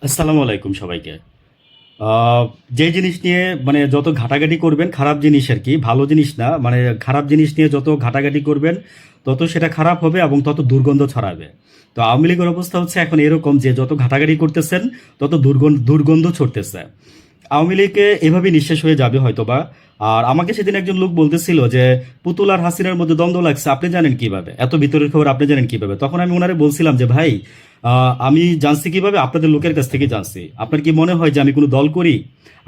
আসসালামু আলাইকুম সবাইকে। আহ, যে জিনিস নিয়ে মানে যত ঘাটাঘাটি করবেন খারাপ জিনিস আর কি, ভালো জিনিস না, মানে খারাপ জিনিস নিয়ে যত ঘাটাঘাটি করবেন তত সেটা খারাপ হবে এবং তত দুর্গন্ধ ছড়াবে। তো আওয়ামী লীগের অবস্থা হচ্ছে এখন এরকম যে যত ঘাটাঘাটি করতেছেন তত দুর্গন্ধ ছড়তেছে। আওয়ামী লীগে এভাবে নিঃশেষ হয়ে যাবে হয়তোবা। আর আমাকে সেদিন একজন লোক বলতেছিল যে পুতুল আর হাসিনার মধ্যে দ্বন্দ্ব লাগছে, আপনি জানেন কিভাবে, এত ভিতরের খবর আপনি জানেন কিভাবে? তখন আমি ওনারে বলছিলাম যে ভাই, আমি জানছি কিভাবে? আপনাদের লোকের কাছ থেকে জানছি। আপনার কি মনে হয় যে আমি কোনো দল করি?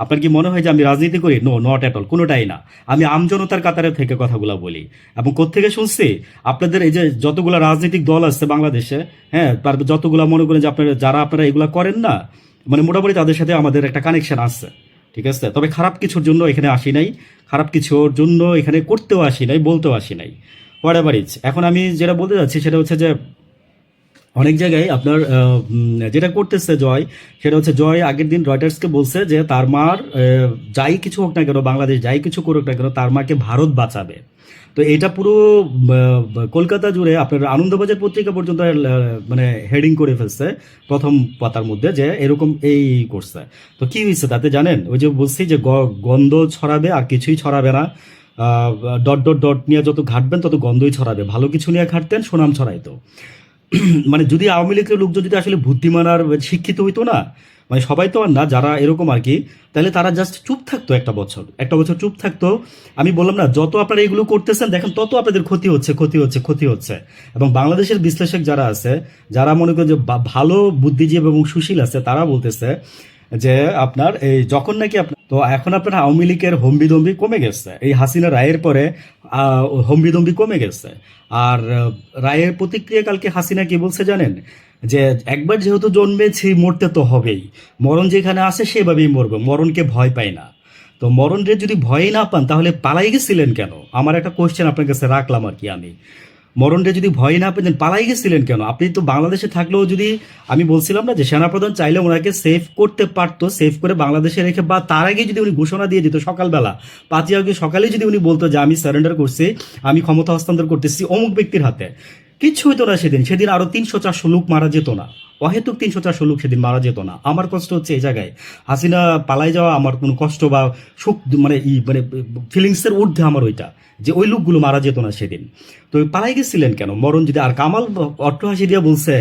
আপনার কি মনে হয় যে আমি রাজনীতি করি? নো, নট এট অল, কোনোটাই না। আমি আমজনতার কাতারে থেকে কথাগুলো বলি। এবং কোত্থেকে শুনছি? আপনাদের এই যে যতগুলো রাজনৈতিক দল আছে বাংলাদেশে, হ্যাঁ, তারপর যতগুলো মনে করেন যে আপনারা যারা আপনারা এগুলা করেন না, মানে মোটামুটি তাদের সাথে আমাদের একটা কানেকশন আছে। ঠিক আছে, তবে খারাপ কিছুর জন্য এখানে আসি নাই, খারাপ কিছুর জন্য এখানে করতেও আসি নাই, বলতেও আসি নাই। হোয়াট এভার ইজ, এখন আমি যেটা বলতে যাচ্ছি সেটা হচ্ছে যে অনেক জায়গায় আপনার যেটা করতেছে জয়, সেটা হচ্ছে জয় আগের দিন রয়টার্সকে বলছে যে তার মার যাই কিছু হোক না কেন, বাংলাদেশ যাই কিছু করুক না কেন, তার মাকে ভারত বাঁচাবে। তো এটা পুরো কলকাতা জুড়ে আপনার আনন্দবাজার পত্রিকা পর্যন্ত মানে হেডিং করে ফেলছে প্রথম পাতার মধ্যে যে এরকম এই করছে। তো কি হয়েছে তাতে জানেন? ওই যে বলছি যে গন্ধ ছড়াবে আর কিছুই ছড়াবে না। ডট ডট ডট নিয়ে যত ঘাটবেন তত গন্ধই ছড়াবে। ভালো কিছু নিয়ে ঘাটতেন, সুনাম ছড়াইতো। মানে যদি আওয়ামী লীগের লোকজন যদি আসলে বুদ্ধিমান আর শিক্ষিত হইতো না, মানে সবাই তো আর না, যারা এরকম আর কি, তাহলে তারা জাস্ট চুপ থাকতো, একটা বছর চুপ থাকতো। আমি বললাম না, যত আপনারা এগুলো করতেছেন দেখেন তত আপনাদের ক্ষতি হচ্ছে। এবং বাংলাদেশের বিশ্লেষক যারা আছে, যারা মনে করেন যে ভালো বুদ্ধিজীবী এবং সুশীল আছে, তারা বলতেছে যে আপনার এই যখন নাকি আপনার, তো এখন আপনার আওয়ামী লীগের হম্বিদম্বি কমে গেছে এই হাসিনা রায়ের পরে। হম্বিদম্বি কমে গেছে। আর রায়ের প্রতিক্রিয়া কালকে হাসিনা কি বলছে জানেন? যে একবার যেহেতু জন্মেছি মরতে তো হবেই, মরণ যেখানে আসে সেভাবেই মরবো, মরণকে ভয় পাই না। তো মরণরে যদি ভয় না পান তাহলে পালাই গেছিলেন কেন? আমার একটা কোশ্চেন আপনার কাছে রাখলাম আর কি আমি। মরণরে যদি ভয় না পেতেন পালাই গেছিলেন কেন? আপনি তো বাংলাদেশে থাকলেও যদি, আমি বলছিলাম না যে সেনাপ্রধান চাইলে ওনাকে সেভ করতে পারতো, সেভ করে বাংলাদেশে রেখে, বা তার আগে যদি উনি ঘোষণা দিয়ে দিত সকালবেলা, 5ই আগস্ট সকালে যদি উনি বলতো যে আমি সারেন্ডার করছি, আমি ক্ষমতা হস্তান্তর করতেছি অমুক ব্যক্তির হাতে, কিচ্ছু হতো না সেদিন। সেদিন আরো 300-400 লোক মারা যেত না, অহেতুক 300-400 লোক সেদিন মারা যেত না। আমার কষ্ট হচ্ছে এই জায়গায়, হাসিনা পালাই যাওয়া আমার কোনো কষ্ট বা সুখ মানে মানে ফিলিংসের ঊর্ধ্বে আমার ওইটা, যে ওই লোকগুলো মারা যেত না সেদিন। তো পালাই গেছিলেন কেন মরণ যদি? আর কামাল অট্টহাসি দিয়ে বলছে,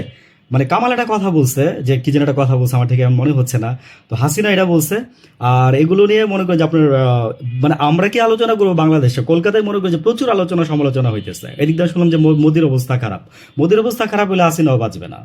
মানে কামাল একটা কথা বলছে যে কি যেন একটা কথা বলছে, আমার থেকে মনে হচ্ছে না। তো হাসিনা এটা বলছে। আর এগুলো নিয়ে মনে করেন যে আপনার মানে আমরা কি আলোচনা করবো বাংলাদেশে? কলকাতায় মনে করেন যে প্রচুর আলোচনা সমালোচনা হইতেছে। এদিক দিয়ে শুনলাম যে মোদির অবস্থা খারাপ। মোদির অবস্থা খারাপ হলে হাসিনাও বাঁচবে না।